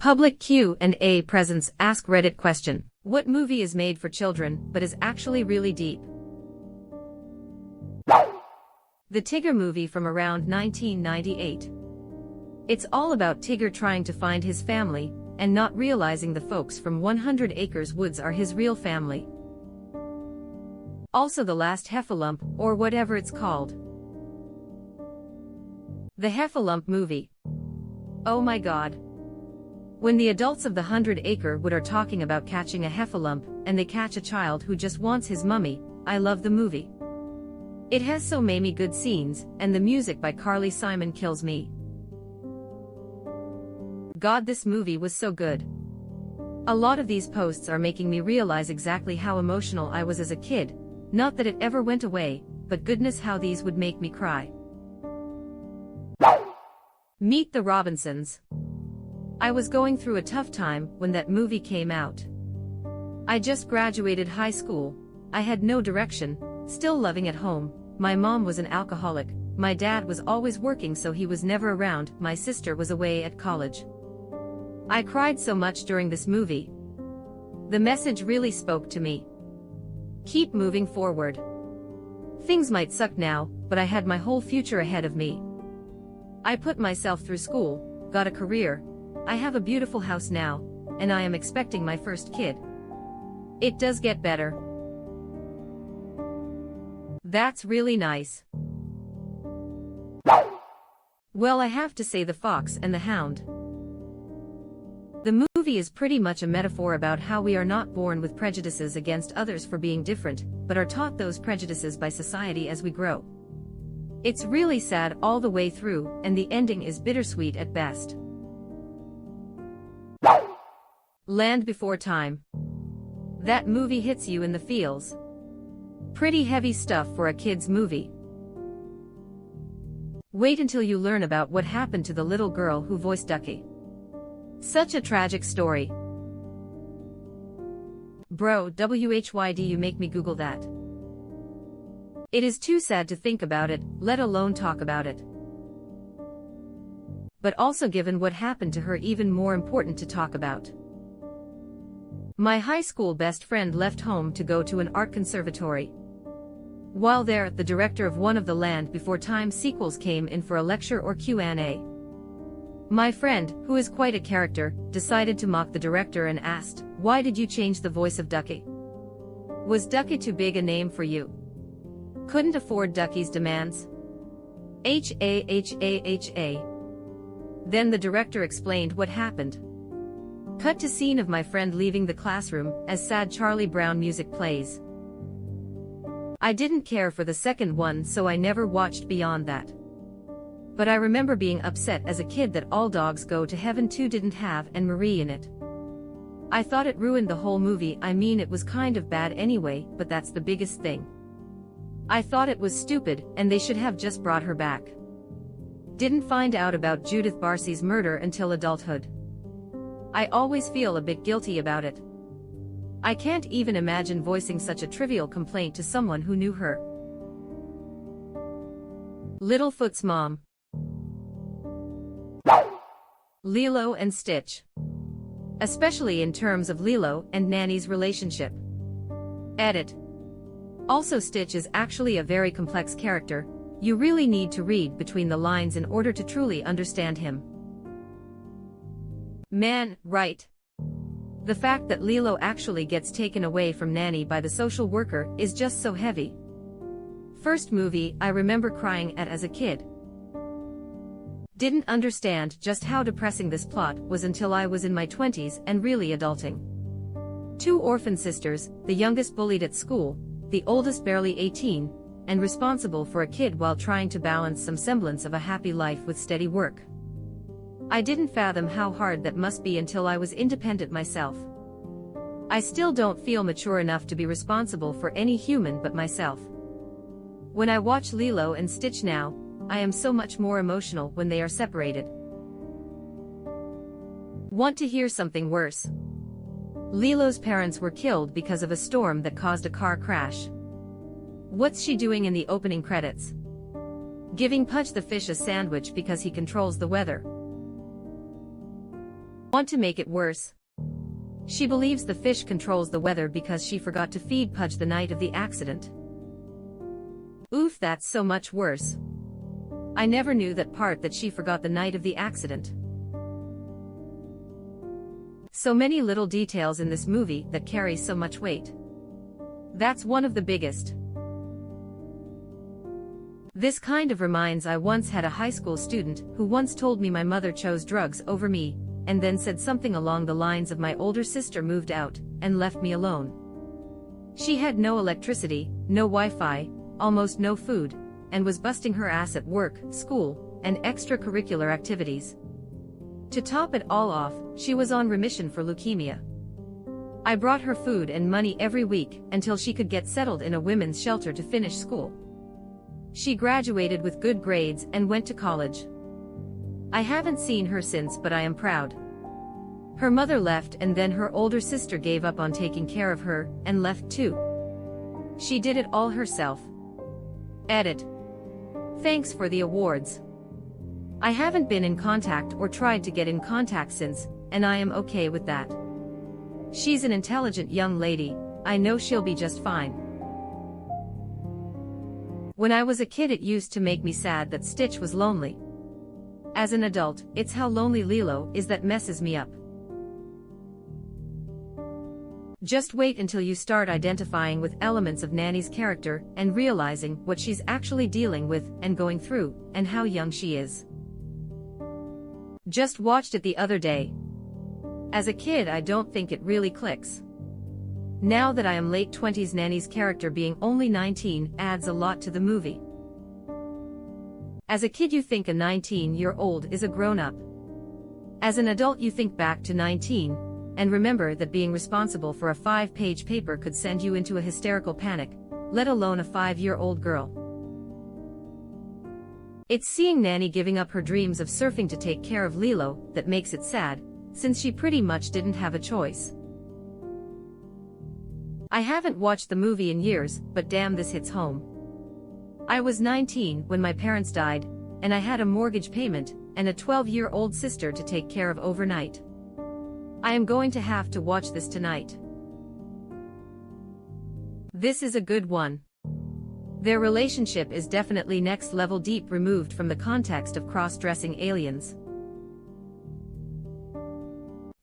Public Q&A presents AskReddit question. What movie is made for children but is actually really deep? The Tigger movie from around 1998. It's all about Tigger trying to find his family and not realizing the folks from 100 Acres Woods are his real family. Also The Last Heffalump, or whatever it's called. The Heffalump movie. Oh my god. When the adults of the 100-Acre Wood are talking about catching a heffalump, and they catch a child who just wants his mummy, I love the movie. It has so many good scenes, and the music by Carly Simon kills me. God, this movie was so good. A lot of these posts are making me realize exactly how emotional I was as a kid, not that it ever went away, but goodness how these would make me cry. Meet the Robinsons. I was going through a tough time when that movie came out. I just graduated high school, I had no direction, still living at home, my mom was an alcoholic, my dad was always working so he was never around, my sister was away at college. I cried so much during this movie. The message really spoke to me. Keep moving forward. Things might suck now, but I had my whole future ahead of me. I put myself through school, got a career, I have a beautiful house now, and I am expecting my first kid. It does get better. That's really nice. Well, I have to say The Fox and the Hound. The movie is pretty much a metaphor about how we are not born with prejudices against others for being different, but are taught those prejudices by society as we grow. It's really sad all the way through, and the ending is bittersweet at best. Land Before Time. That movie hits you in the feels. Pretty heavy stuff for a kid's movie. Wait until you learn about what happened to the little girl who voiced Ducky. Such a tragic story. Bro, why do you make me Google that? It is too sad to think about it, let alone talk about it. But also, given what happened to her, even more important to talk about. My high school best friend left home to go to an art conservatory. While there, the director of one of the Land Before Time sequels came in for a lecture or Q&A. My friend, who is quite a character, decided to mock the director and asked, "Why did you change the voice of Ducky? Was Ducky too big a name for you? Couldn't afford Ducky's demands? Ha. Then the director explained what happened. Cut to scene of my friend leaving the classroom as sad Charlie Brown music plays. I didn't care for the second one, so I never watched beyond that. But I remember being upset as a kid that All Dogs Go to Heaven 2 didn't have Anne Marie in it. I thought it ruined the whole movie. I mean, it was kind of bad anyway, but that's the biggest thing. I thought it was stupid, and they should have just brought her back. Didn't find out about Judith Barcy's murder until adulthood. I always feel a bit guilty about it. I can't even imagine voicing such a trivial complaint to someone who knew her. Littlefoot's mom. Lilo and Stitch. Especially in terms of Lilo and Nanny's relationship. Edit. Also, Stitch is actually a very complex character. You really need to read between the lines in order to truly understand him. Man, right. The fact that Lilo actually gets taken away from Nanny by the social worker is just so heavy. First movie I remember crying at as a kid. Didn't understand just how depressing this plot was until I was in my 20s and really adulting. Two orphan sisters, the youngest bullied at school, the oldest barely 18, and responsible for a kid while trying to balance some semblance of a happy life with steady work. I didn't fathom how hard that must be until I was independent myself. I still don't feel mature enough to be responsible for any human but myself. When I watch Lilo and Stitch now, I am so much more emotional when they are separated. Want to hear something worse? Lilo's parents were killed because of a storm that caused a car crash. What's she doing in the opening credits? Giving Pudge the fish a sandwich because he controls the weather. Want to make it worse? She believes the fish controls the weather because she forgot to feed Pudge the night of the accident. Oof, that's so much worse. I never knew that part, that she forgot the night of the accident. So many little details in this movie that carry so much weight. That's one of the biggest. This kind of reminds, I once had a high school student who once told me my mother chose drugs over me, and then said something along the lines of my older sister moved out and left me alone. She had no electricity, no Wi-Fi, almost no food, and was busting her ass at work, school, and extracurricular activities. To top it all off, she was on remission for leukemia. I brought her food and money every week until she could get settled in a women's shelter to finish school. She graduated with good grades and went to college. I haven't seen her since, but I am proud. Her mother left, and then her older sister gave up on taking care of her and left too. She did it all herself. Edit. Thanks for the awards. I haven't been in contact or tried to get in contact since, and I am okay with that. She's an intelligent young lady. I know she'll be just fine. When I was a kid, it used to make me sad that Stitch was lonely. As an adult, it's how lonely Lilo is that messes me up. Just wait until you start identifying with elements of Nanny's character and realizing what she's actually dealing with and going through, and how young she is. Just watched it the other day. As a kid, I don't think it really clicks. Now that I am late 20s, Nanny's character being only 19 adds a lot to the movie. As a kid, you think a 19-year-old is a grown-up. As an adult, you think back to 19, and remember that being responsible for a 5-page paper could send you into a hysterical panic, let alone a 5-year-old girl. It's seeing Nanny giving up her dreams of surfing to take care of Lilo that makes it sad, since she pretty much didn't have a choice. I haven't watched the movie in years, but damn, this hits home. I was 19 when my parents died, and I had a mortgage payment and a 12-year-old sister to take care of overnight. I am going to have to watch this tonight. This is a good one. Their relationship is definitely next level deep, removed from the context of cross-dressing aliens.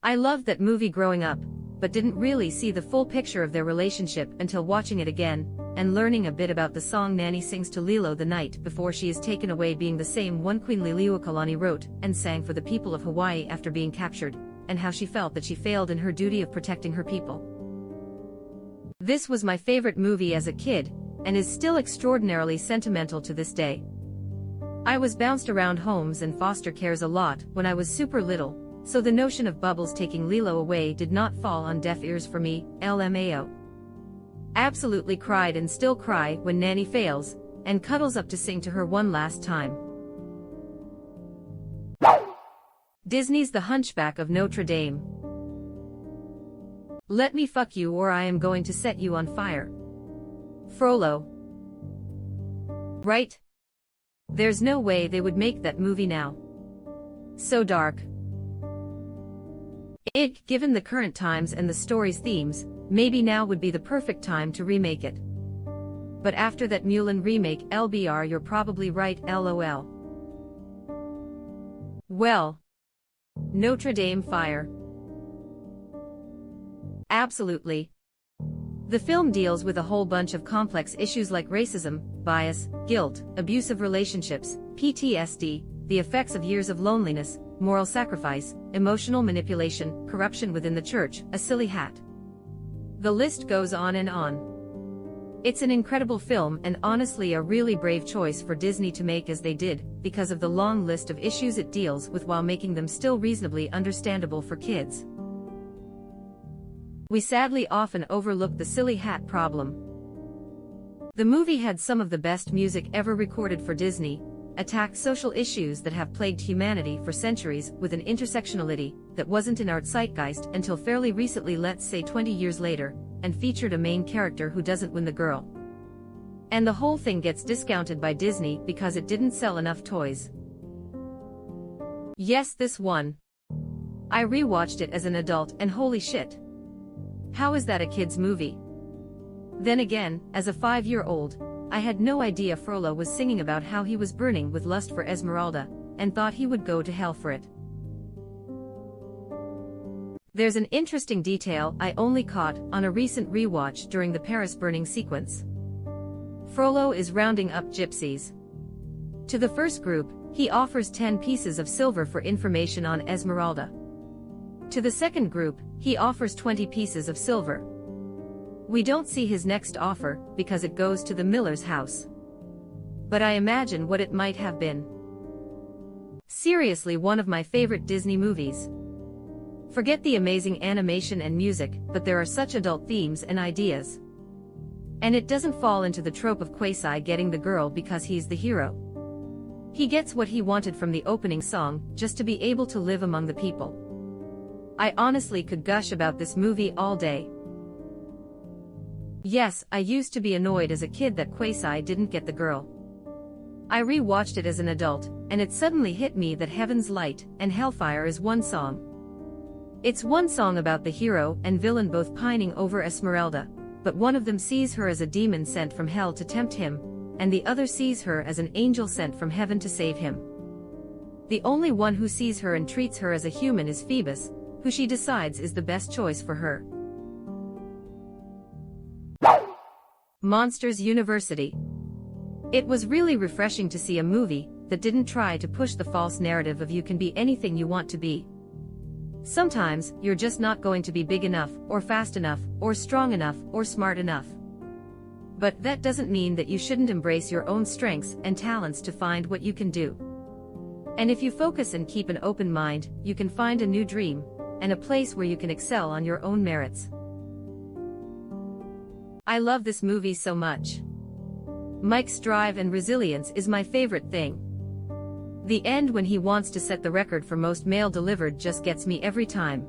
I loved that movie growing up, but didn't really see the full picture of their relationship until watching it again, and learning a bit about the song Nanny sings to Lilo the night before she is taken away, being the same one Queen Liliuokalani wrote and sang for the people of Hawaii after being captured, and how she felt that she failed in her duty of protecting her people. This was my favorite movie as a kid, and is still extraordinarily sentimental to this day. I was bounced around homes and foster cares a lot when I was super little, so the notion of Bubbles taking Lilo away did not fall on deaf ears for me, LMAO. Absolutely cried and still cry when Nanny fails, and cuddles up to sing to her one last time. Disney's The Hunchback of Notre Dame. Let me fuck you or I am going to set you on fire. Frollo. Right? There's no way they would make that movie now. So dark. Given the current times and the story's themes, maybe now would be the perfect time to remake it. But after that Mulan remake, LBR, you're probably right, LOL. Well. Notre Dame fire. Absolutely. The film deals with a whole bunch of complex issues like racism, bias, guilt, abusive relationships, PTSD, the effects of years of loneliness, moral sacrifice, emotional manipulation, corruption within the church, a silly hat. The list goes on and on. It's an incredible film and honestly a really brave choice for Disney to make as they did, because of the long list of issues it deals with while making them still reasonably understandable for kids. We sadly often overlook the silly hat problem. The movie had some of the best music ever recorded for Disney, attacked social issues that have plagued humanity for centuries with an intersectionality that wasn't in our zeitgeist until fairly recently, let's say 20 years later, and featured a main character who doesn't win the girl. And the whole thing gets discounted by Disney because it didn't sell enough toys. Yes, this one. I rewatched it as an adult and holy shit. How is that a kid's movie? Then again, as a 5-year-old, I had no idea Frollo was singing about how he was burning with lust for Esmeralda, and thought he would go to hell for it. There's an interesting detail I only caught on a recent rewatch during the Paris burning sequence. Frollo is rounding up gypsies. To the first group, he offers 10 pieces of silver for information on Esmeralda. To the second group, he offers 20 pieces of silver. We don't see his next offer, because it goes to the miller's house. But I imagine what it might have been. Seriously, one of my favorite Disney movies. Forget the amazing animation and music, but there are such adult themes and ideas. And it doesn't fall into the trope of Quasi getting the girl because he's the hero. He gets what he wanted from the opening song, just to be able to live among the people. I honestly could gush about this movie all day. Yes, I used to be annoyed as a kid that Quasi didn't get the girl. I rewatched it as an adult, and it suddenly hit me that Heaven's Light and Hellfire is one song. It's one song about the hero and villain both pining over Esmeralda, but one of them sees her as a demon sent from hell to tempt him, and the other sees her as an angel sent from heaven to save him. The only one who sees her and treats her as a human is Phoebus, who she decides is the best choice for her. Monsters University. It was really refreshing to see a movie that didn't try to push the false narrative of you can be anything you want to be. Sometimes, you're just not going to be big enough, or fast enough, or strong enough, or smart enough. But that doesn't mean that you shouldn't embrace your own strengths and talents to find what you can do. And if you focus and keep an open mind, you can find a new dream, and a place where you can excel on your own merits. I love this movie so much. Mike's drive and resilience is my favorite thing. The end when he wants to set the record for most mail delivered just gets me every time.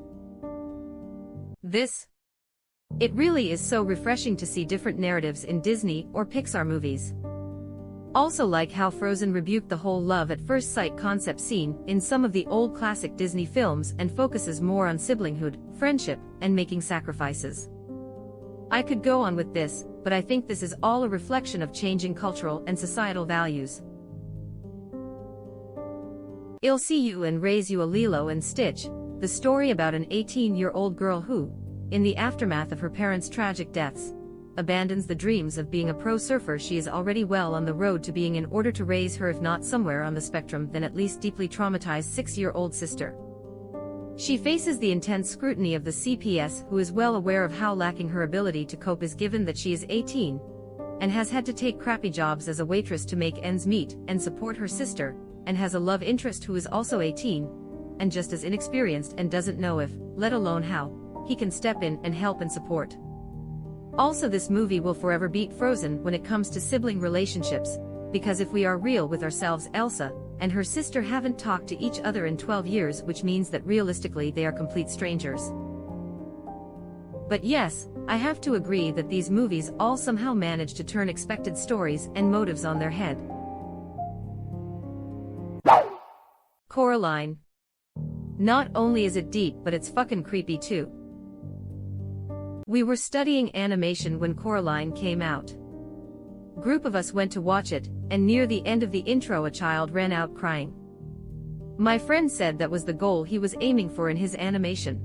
It really is so refreshing to see different narratives in Disney or Pixar movies. Also like how Frozen rebuked the whole love at first sight concept seen in some of the old classic Disney films and focuses more on siblinghood, friendship, and making sacrifices. I could go on with this, but I think this is all a reflection of changing cultural and societal values. I'll See You and Raise You a Lilo and Stitch, the story about an 18-year-old girl who, in the aftermath of her parents' tragic deaths, abandons the dreams of being a pro surfer she is already well on the road to being in order to raise her, if not somewhere on the spectrum then at least deeply traumatized 6-year-old sister. She faces the intense scrutiny of the CPS, who is well aware of how lacking her ability to cope is given that she is 18, and has had to take crappy jobs as a waitress to make ends meet and support her sister, and has a love interest who is also 18, and just as inexperienced and doesn't know if, let alone how, he can step in and help and support. Also, this movie will forever beat Frozen when it comes to sibling relationships, because if we are real with ourselves, Elsa and her sister haven't talked to each other in 12 years, which means that realistically they are complete strangers. But yes, I have to agree that these movies all somehow manage to turn expected stories and motives on their head. Coraline. Not only is it deep, but it's fucking creepy too. We were studying animation when Coraline came out. Group of us went to watch it, and near the end of the intro a child ran out crying. My friend said that was the goal he was aiming for in his animation.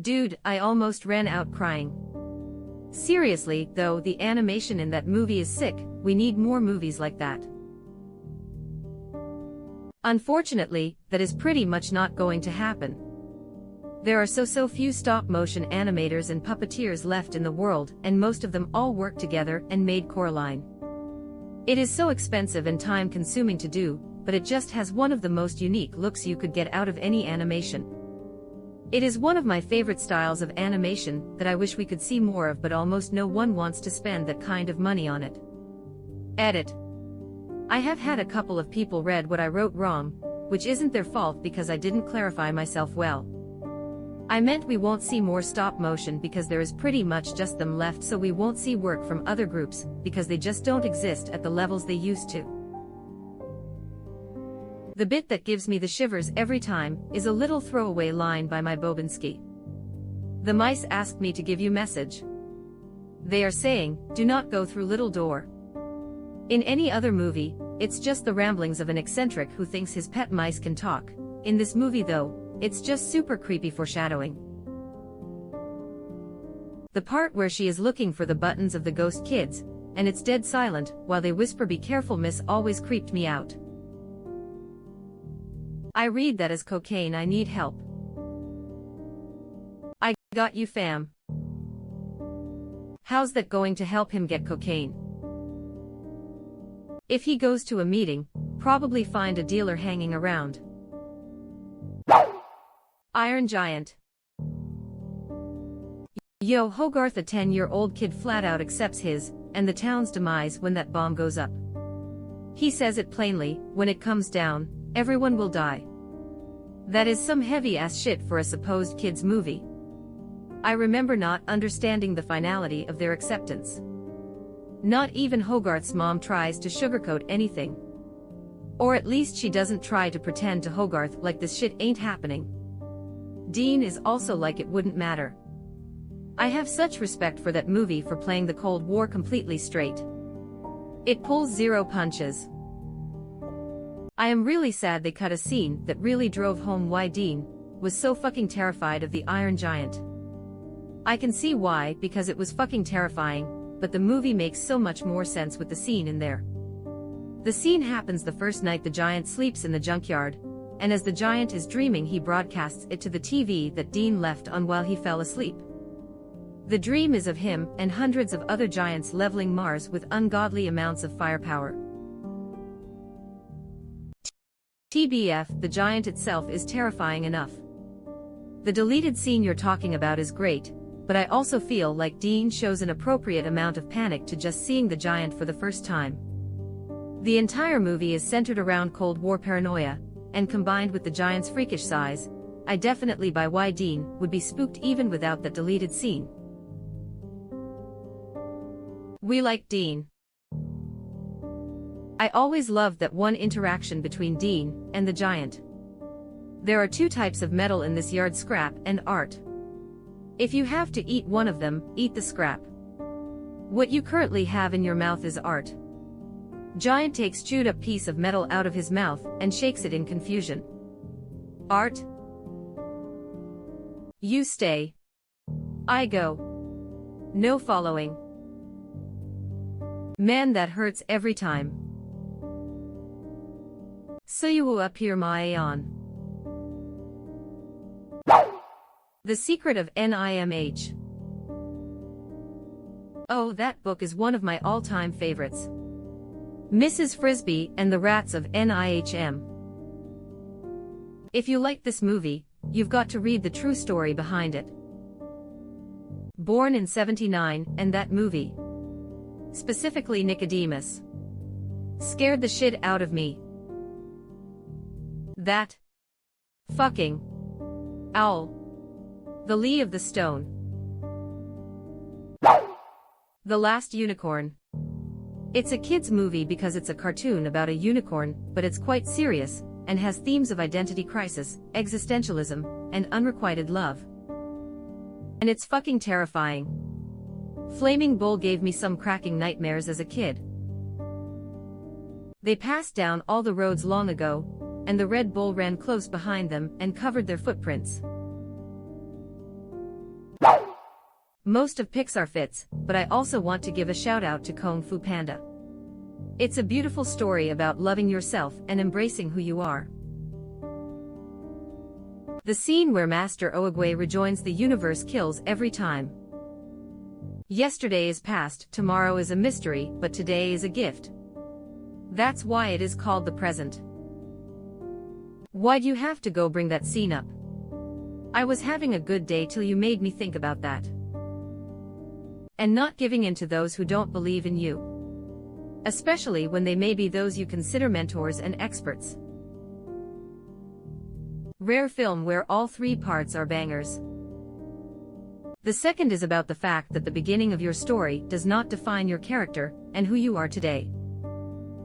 Dude, I almost ran out crying. Seriously, though, the animation in that movie is sick. We need more movies like that. Unfortunately, that is pretty much not going to happen. There are so few stop-motion animators and puppeteers left in the world, and most of them all worked together and made Coraline. It is so expensive and time-consuming to do, but it just has one of the most unique looks you could get out of any animation. It is one of my favorite styles of animation that I wish we could see more of, but almost no one wants to spend that kind of money on it. Edit. I have had a couple of people read what I wrote wrong, which isn't their fault because I didn't clarify myself well. I meant we won't see more stop motion because there is pretty much just them left, so we won't see work from other groups because they just don't exist at the levels they used to. The bit that gives me the shivers every time is a little throwaway line by my Bobinsky. The mice asked me to give you message. They are saying, do not go through little door. In any other movie, it's just the ramblings of an eccentric who thinks his pet mice can talk. In this movie though, it's just super creepy foreshadowing. The part where she is looking for the buttons of the ghost kids, and it's dead silent, while they whisper be careful miss always creeped me out. I read that as cocaine I need help. I got you fam. How's that going to help him get cocaine? If he goes to a meeting, probably find a dealer hanging around. Iron Giant. Yo Hogarth, a 10-year-old kid flat out accepts his, and the town's demise when that bomb goes up. He says it plainly, when it comes down, everyone will die. That is some heavy-ass shit for a supposed kids movie. I remember not understanding the finality of their acceptance. Not even Hogarth's mom tries to sugarcoat anything. Or at least she doesn't try to pretend to Hogarth like this shit ain't happening. Dean is also like it wouldn't matter. I have such respect for that movie for playing the Cold War completely straight. It pulls zero punches. I am really sad they cut a scene that really drove home why Dean was so fucking terrified of the Iron Giant. I can see why, because it was fucking terrifying, but the movie makes so much more sense with the scene in there. The scene happens the first night the giant sleeps in the junkyard, and as the giant is dreaming he broadcasts it to the TV that Dean left on while he fell asleep. The dream is of him and hundreds of other giants leveling Mars with ungodly amounts of firepower. TBF, the giant itself is terrifying enough. The deleted scene you're talking about is great, but I also feel like Dean shows an appropriate amount of panic to just seeing the giant for the first time. The entire movie is centered around Cold War paranoia, and combined with the giant's freakish size, I definitely buy why Dean would be spooked even without that deleted scene. We like Dean. I always loved that one interaction between Dean and the giant. There are two types of metal in this yard: scrap and art. If you have to eat one of them, eat the scrap. What you currently have in your mouth is art. Giant takes chewed up piece of metal out of his mouth and shakes it in confusion. Art? You stay. I go. No following. Man, that hurts every time. So you will appear my aeon. The Secret of NIMH. Oh, that book is one of my all-time favorites. Mrs. Frisbee and the Rats of NIHM. If you like this movie, you've got to read the true story behind it. Born in '79, and that movie, specifically Nicodemus, scared the shit out of me. That fucking owl. The Lee of the Stone. The Last Unicorn. It's a kids' movie because it's a cartoon about a unicorn, but it's quite serious, and has themes of identity crisis, existentialism, and unrequited love. And it's fucking terrifying. Flaming Bull gave me some cracking nightmares as a kid. They passed down all the roads long ago, and the Red Bull ran close behind them and covered their footprints. Most of Pixar fits, but I also want to give a shout out to Kung Fu Panda. It's a beautiful story about loving yourself and embracing who you are. The scene where Master Oogway rejoins the universe kills every time. Yesterday is past, tomorrow is a mystery, but today is a gift. That's why it is called the present. Why'd you have to go bring that scene up? I was having a good day till you made me think about that. And not giving in to those who don't believe in you. Especially when they may be those you consider mentors and experts. Rare film where all three parts are bangers. The second is about the fact that the beginning of your story does not define your character and who you are today.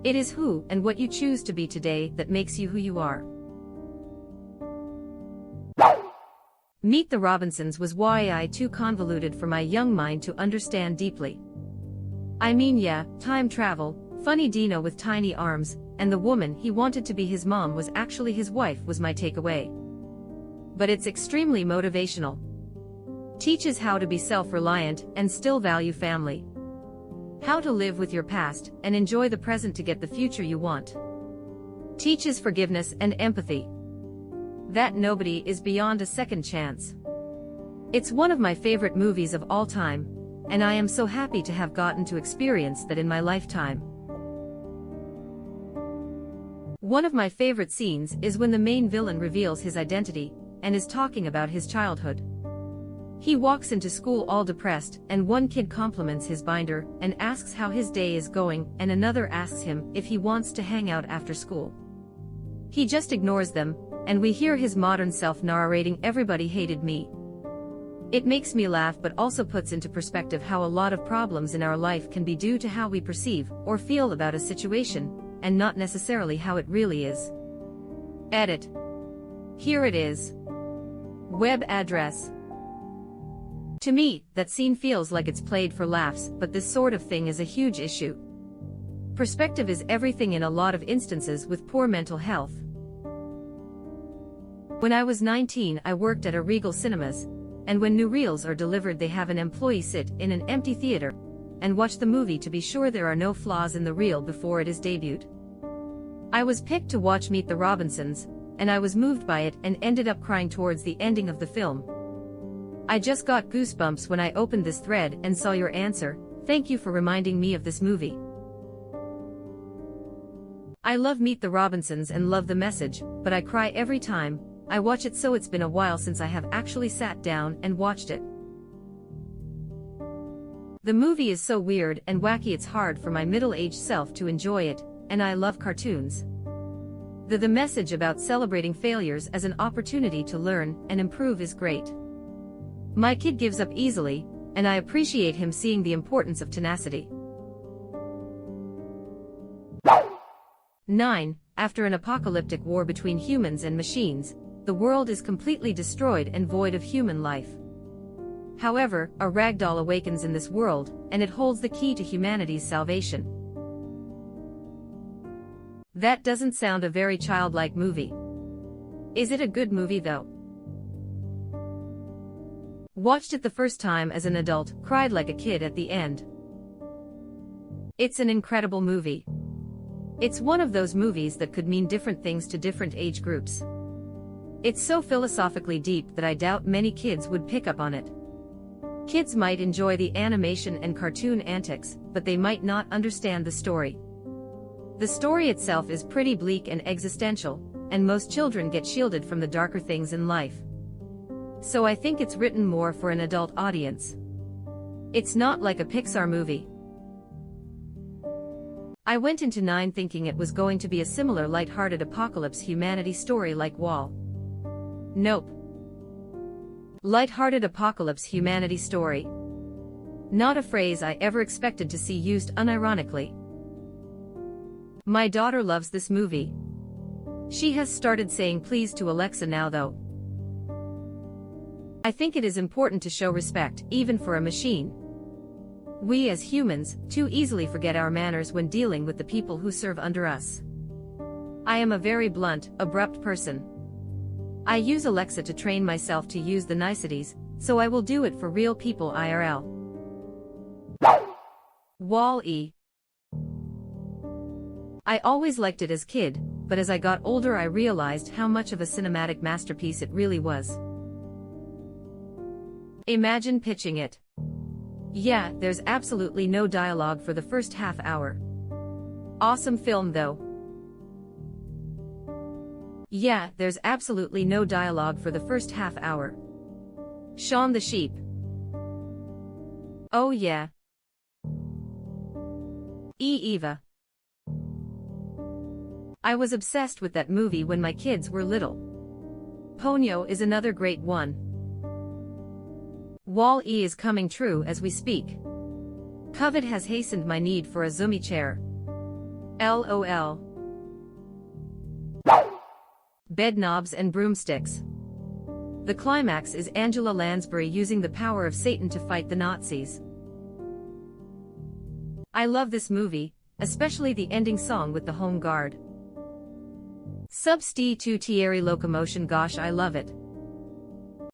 It is who and what you choose to be today that makes you who you are. Meet the Robinsons was way too convoluted for my young mind to understand deeply. I mean, yeah, time travel, funny Dino with tiny arms, and the woman he wanted to be his mom was actually his wife was my takeaway. But it's extremely motivational. Teaches how to be self-reliant and still value family. How to live with your past and enjoy the present to get the future you want. Teaches forgiveness and empathy. That nobody is beyond a second chance. It's one of my favorite movies of all time, and I am so happy to have gotten to experience that in my lifetime. One of my favorite scenes is when the main villain reveals his identity and is talking about his childhood. He walks into school all depressed, and one kid compliments his binder and asks how his day is going, and another asks him if he wants to hang out after school. He just ignores them, and we hear his modern self narrating, "Everybody hated me." It makes me laugh but also puts into perspective how a lot of problems in our life can be due to how we perceive or feel about a situation, and not necessarily how it really is. Edit. Here it is. Web address. To me, that scene feels like it's played for laughs, but this sort of thing is a huge issue. Perspective is everything in a lot of instances with poor mental health. When I was 19, I worked at a Regal Cinemas, and when new reels are delivered, they have an employee sit in an empty theater and watch the movie to be sure there are no flaws in the reel before it is debuted. I was picked to watch Meet the Robinsons, and I was moved by it and ended up crying towards the ending of the film. I just got goosebumps when I opened this thread and saw your answer. Thank you for reminding me of this movie. I love Meet the Robinsons and love the message, but I cry every time I watch it, so it's been a while since I have actually sat down and watched it. The movie is so weird and wacky it's hard for my middle-aged self to enjoy it, and I love cartoons. The message about celebrating failures as an opportunity to learn and improve is great. My kid gives up easily, and I appreciate him seeing the importance of tenacity. 9. After an apocalyptic war between humans and machines, the world is completely destroyed and void of human life. However, a ragdoll awakens in this world, and it holds the key to humanity's salvation. That doesn't sound a very childlike movie. Is it a good movie though? Watched it the first time as an adult, cried like a kid at the end. It's an incredible movie. It's one of those movies that could mean different things to different age groups. It's so philosophically deep that I doubt many kids would pick up on it. Kids might enjoy the animation and cartoon antics, but they might not understand the story. The story itself is pretty bleak and existential, and most children get shielded from the darker things in life. So I think it's written more for an adult audience. It's not like a Pixar movie. I went into 9 thinking it was going to be a similar light-hearted apocalypse humanity story like Wall. Nope. Light-hearted apocalypse humanity story. Not a phrase I ever expected to see used unironically. My daughter loves this movie. She has started saying please to Alexa now though. I think it is important to show respect, even for a machine. We as humans too easily forget our manners when dealing with the people who serve under us. I am a very blunt, abrupt person. I use Alexa to train myself to use the niceties, so I will do it for real people IRL. Wall-E. I always liked it as kid, but as I got older I realized how much of a cinematic masterpiece it really was. Imagine pitching it. Yeah, there's absolutely no dialogue for the first half hour. Awesome film though. Yeah, there's absolutely no dialogue for the first half hour. Shaun the Sheep. Oh yeah. Eva. I was obsessed with that movie when my kids were little. Ponyo is another great one. Wall-E is coming true as we speak. COVID has hastened my need for a zoomy chair. LOL. Bed knobs and broomsticks. The climax is Angela Lansbury using the power of Satan to fight the Nazis. I love this movie, especially the ending song with the Home Guard. Substitutiary locomotion, gosh, I love it.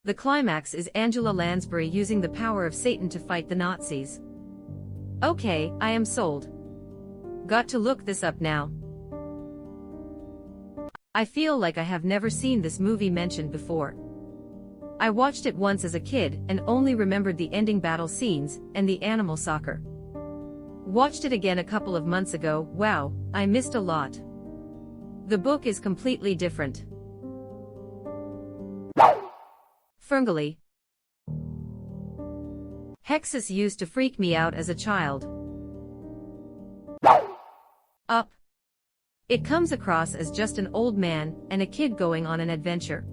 The climax is Angela Lansbury using the power of Satan to fight the Nazis. Okay, I am sold. Got to look this up now. I feel like I have never seen this movie mentioned before. I watched it once as a kid and only remembered the ending battle scenes and the animal soccer. Watched it again a couple of months ago. Wow, I missed a lot. The book is completely different. Ferngully. Hexus used to freak me out as a child. Up. It comes across as just an old man and a kid going on an adventure.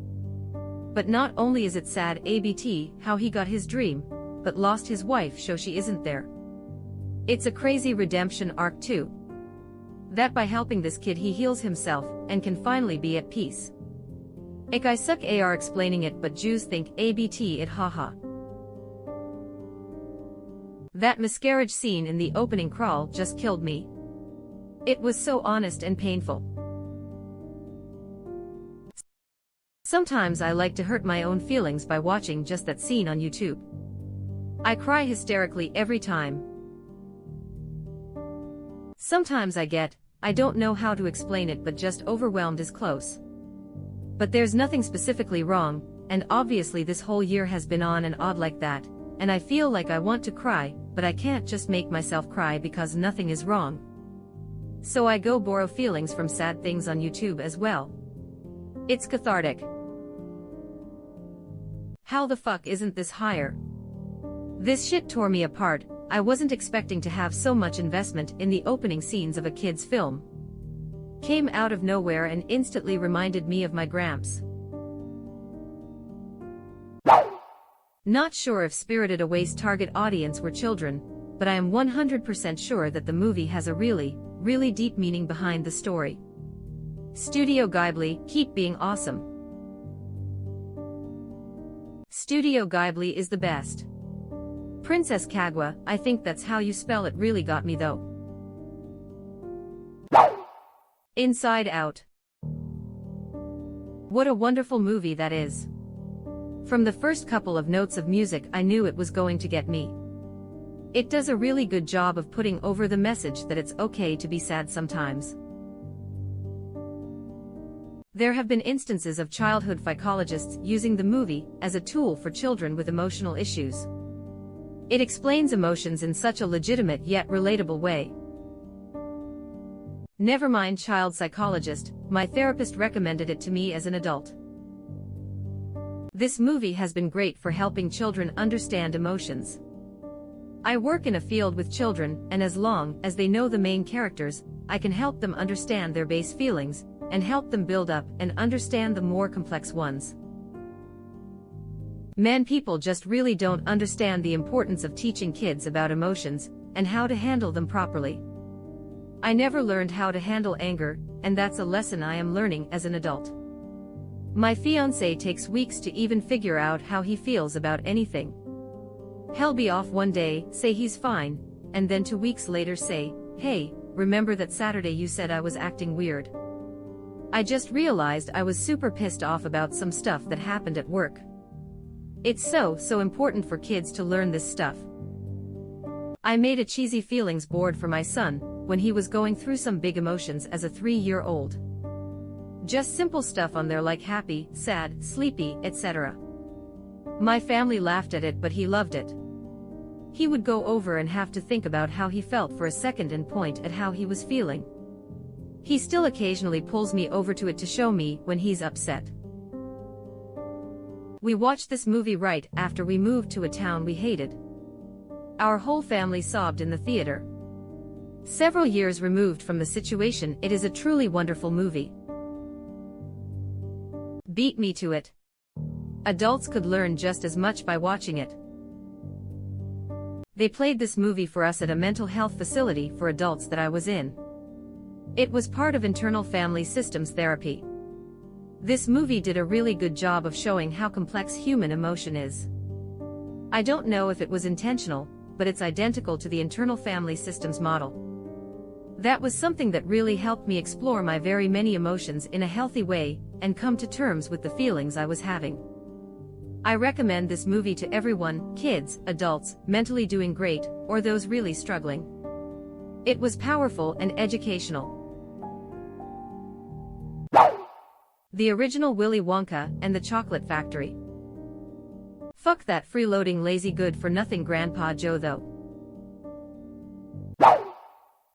But not only is it sad ABT how he got his dream, but lost his wife so she isn't there. It's a crazy redemption arc too. That by helping this kid he heals himself and can finally be at peace. I suck AR explaining it, but Jews think ABT it, haha. That miscarriage scene in the opening crawl just killed me. It was so honest and painful. Sometimes I like to hurt my own feelings by watching just that scene on YouTube. I cry hysterically every time. Sometimes I don't know how to explain it, but just overwhelmed is close. But there's nothing specifically wrong, and obviously this whole year has been on and odd like that, and I feel like I want to cry, but I can't just make myself cry because nothing is wrong. So I go borrow feelings from sad things on YouTube as well. It's cathartic. How the fuck isn't this higher? This shit tore me apart. I wasn't expecting to have so much investment in the opening scenes of a kid's film. Came out of nowhere and instantly reminded me of my gramps. Not sure if Spirited Away's target audience were children, but I am 100% sure that the movie has a really deep meaning behind the story. Studio Ghibli, keep being awesome. Studio Ghibli is the best. Princess Kaguya, I think that's how you spell it, really got me though. Inside Out. What a wonderful movie that is. From the first couple of notes of music I knew it was going to get me. It does a really good job of putting over the message that it's okay to be sad sometimes. There have been instances of childhood psychologists using the movie as a tool for children with emotional issues. It explains emotions in such a legitimate yet relatable way. Never mind child psychologist, my therapist recommended it to me as an adult. This movie has been great for helping children understand emotions. I work in a field with children, and as long as they know the main characters, I can help them understand their base feelings, and help them build up and understand the more complex ones. Man, people just really don't understand the importance of teaching kids about emotions, and how to handle them properly. I never learned how to handle anger, and that's a lesson I am learning as an adult. My fiancé takes weeks to even figure out how he feels about anything. He'll be off one day, say he's fine, and then 2 weeks later say, "Hey, remember that Saturday you said I was acting weird? I just realized I was super pissed off about some stuff that happened at work." It's so important for kids to learn this stuff. I made a cheesy feelings board for my son when he was going through some big emotions as a 3-year-old. Just simple stuff on there like happy, sad, sleepy, etc. My family laughed at it, but he loved it. He would go over and have to think about how he felt for a second and point at how he was feeling. He still occasionally pulls me over to it to show me when he's upset. We watched this movie right after we moved to a town we hated. Our whole family sobbed in the theater. Several years removed from the situation, it is a truly wonderful movie. Beat me to it. Adults could learn just as much by watching it. They played this movie for us at a mental health facility for adults that I was in. It was part of internal family systems therapy. This movie did a really good job of showing how complex human emotion is. I don't know if it was intentional, but it's identical to the internal family systems model. That was something that really helped me explore my very many emotions in a healthy way and come to terms with the feelings I was having. I recommend this movie to everyone, kids, adults, mentally doing great, or those really struggling. It was powerful and educational. The original Willy Wonka and the Chocolate Factory. Fuck that freeloading lazy good-for-nothing Grandpa Joe though.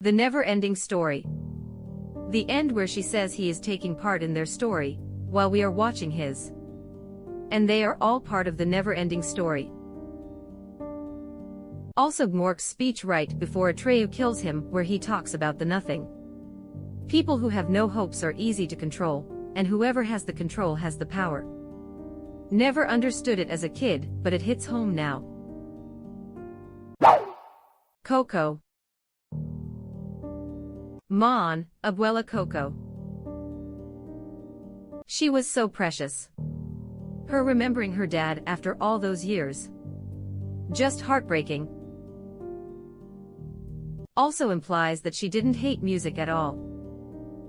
The Never-Ending Story. The end where she says he is taking part in their story, while we are watching his. And they are all part of the never-ending story. Also Gmork's speech right before Atreyu kills him where he talks about the nothing. People who have no hopes are easy to control, and whoever has the control has the power. Never understood it as a kid, but it hits home now. Coco. Mon, Abuela Coco. She was so precious. Her remembering her dad after all those years. Just heartbreaking. Also implies that she didn't hate music at all.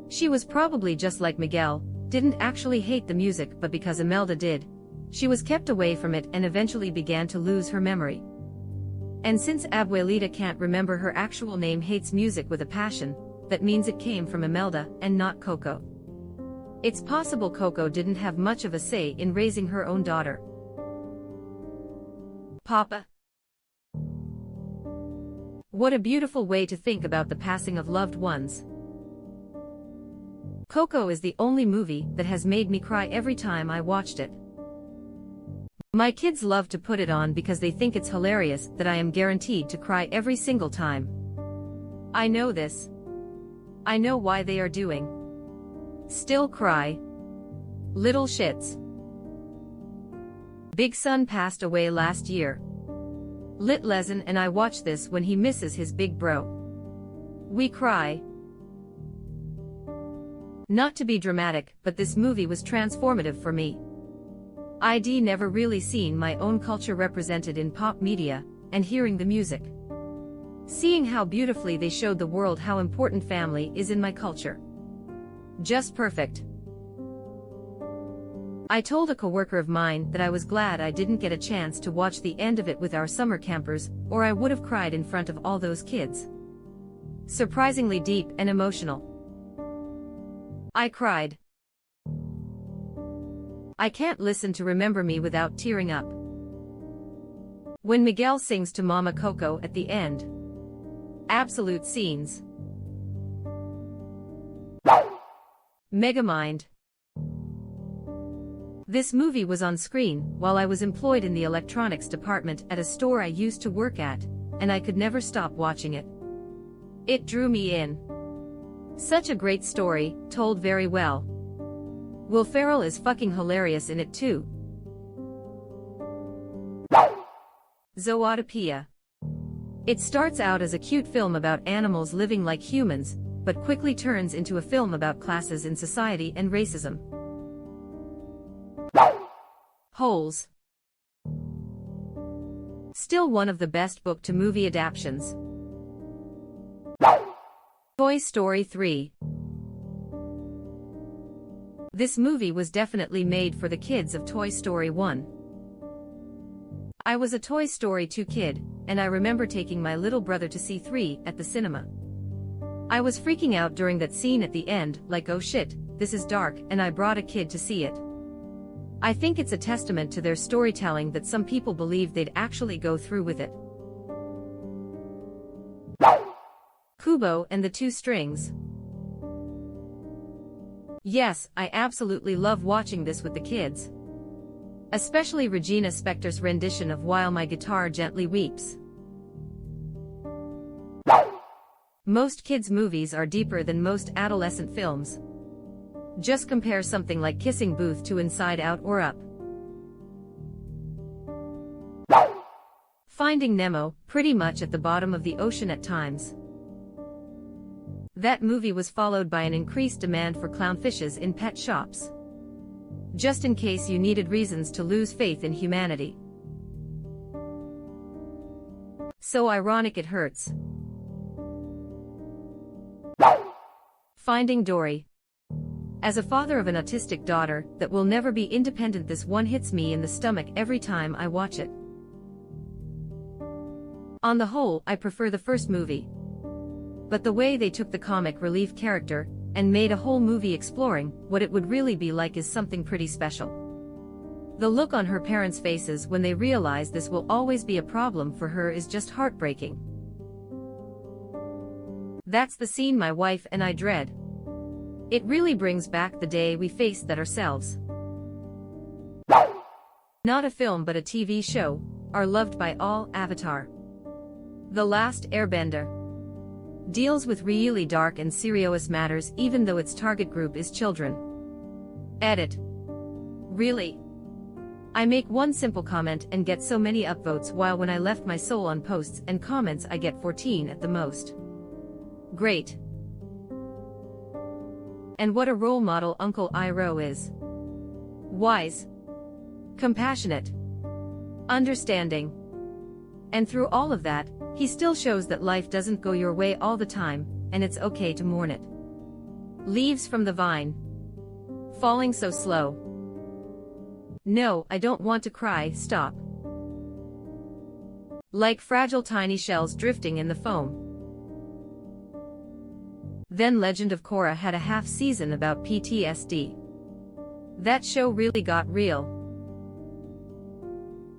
She was probably just like Miguel, didn't actually hate the music but because Imelda did, she was kept away from it and eventually began to lose her memory. And since Abuelita can't remember her actual name, hates music with a passion, that means it came from Imelda and not Coco. It's possible Coco didn't have much of a say in raising her own daughter. Papa. What a beautiful way to think about the passing of loved ones. Coco is the only movie that has made me cry every time I watched it. My kids love to put it on because they think it's hilarious that I am guaranteed to cry every single time. I know this. I know why they are doing. Still cry. Little shits. Big Son passed away last year. Lit Lezen and I watch this when he misses his big bro. We cry. Not to be dramatic, but this movie was transformative for me. I'd never really seen my own culture represented in pop media, and hearing the music. Seeing how beautifully they showed the world how important family is in my culture. Just perfect. I told a coworker of mine that I was glad I didn't get a chance to watch the end of it with our summer campers, or I would have cried in front of all those kids. Surprisingly deep and emotional. I cried. I can't listen to Remember Me without tearing up. When Miguel sings to Mama Coco at the end. Absolute scenes. Megamind. This movie was on screen while I was employed in the electronics department at a store I used to work at, and I could never stop watching it. It drew me in. Such a great story, told very well. Will Ferrell is fucking hilarious in it too. Zootopia. It starts out as a cute film about animals living like humans, but quickly turns into a film about classes in society and racism. Holes. Still one of the best book-to-movie adaptations. Toy Story 3. This movie was definitely made for the kids of Toy Story 1. I was a Toy Story 2 kid, and I remember taking my little brother to see 3 at the cinema. I was freaking out during that scene at the end, like oh shit, this is dark, and I brought a kid to see it. I think it's a testament to their storytelling that some people believed they'd actually go through with it. Kubo and the Two Strings. Yes, I absolutely love watching this with the kids. Especially Regina Spektor's rendition of While My Guitar Gently Weeps. Most kids' movies are deeper than most adolescent films. Just compare something like Kissing Booth to Inside Out or Up. Finding Nemo, pretty much at the bottom of the ocean at times. That movie was followed by an increased demand for clownfishes in pet shops. Just in case you needed reasons to lose faith in humanity. So ironic it hurts. Finding Dory. As a father of an autistic daughter that will never be independent, this one hits me in the stomach every time I watch it. On the whole, I prefer the first movie. But the way they took the comic relief character and made a whole movie exploring what it would really be like is something pretty special. The look on her parents' faces when they realize this will always be a problem for her is just heartbreaking. That's the scene my wife and I dread. It really brings back the day we faced that ourselves. Not a film but a TV show, are loved by all. Avatar. The Last Airbender. Deals with really dark and serious matters even though its target group is children. Edit. Really? I make one simple comment and get so many upvotes, while when I left my soul on posts and comments I get 14 at the most. Great. And what a role model Uncle Iroh is. Wise. Compassionate. Understanding. And through all of that, he still shows that life doesn't go your way all the time, and it's okay to mourn it. Leaves from the vine. Falling so slow. No, I don't want to cry, stop. Like fragile tiny shells drifting in the foam. Then Legend of Korra had a half season about PTSD. That show really got real.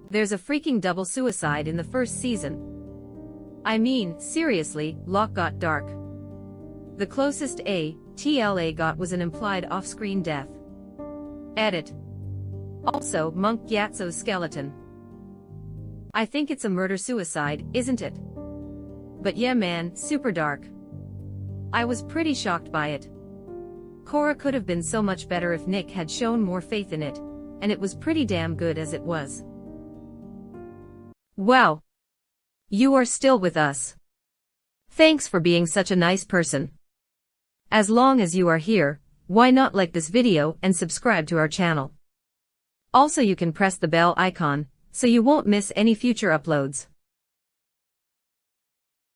There's a freaking double suicide in the first season. I mean, seriously, Locke got dark. The closest ATLA got was an implied off-screen death. Edit. Also, Monk Gyatso's skeleton. I think it's a murder-suicide, isn't it? But yeah man, super dark. I was pretty shocked by it. Korra could have been so much better if Nick had shown more faith in it, and it was pretty damn good as it was. Wow. You are still with us. Thanks for being such a nice person. As long as you are here, why not like this video and subscribe to our channel? Also you can press the bell icon, so you won't miss any future uploads.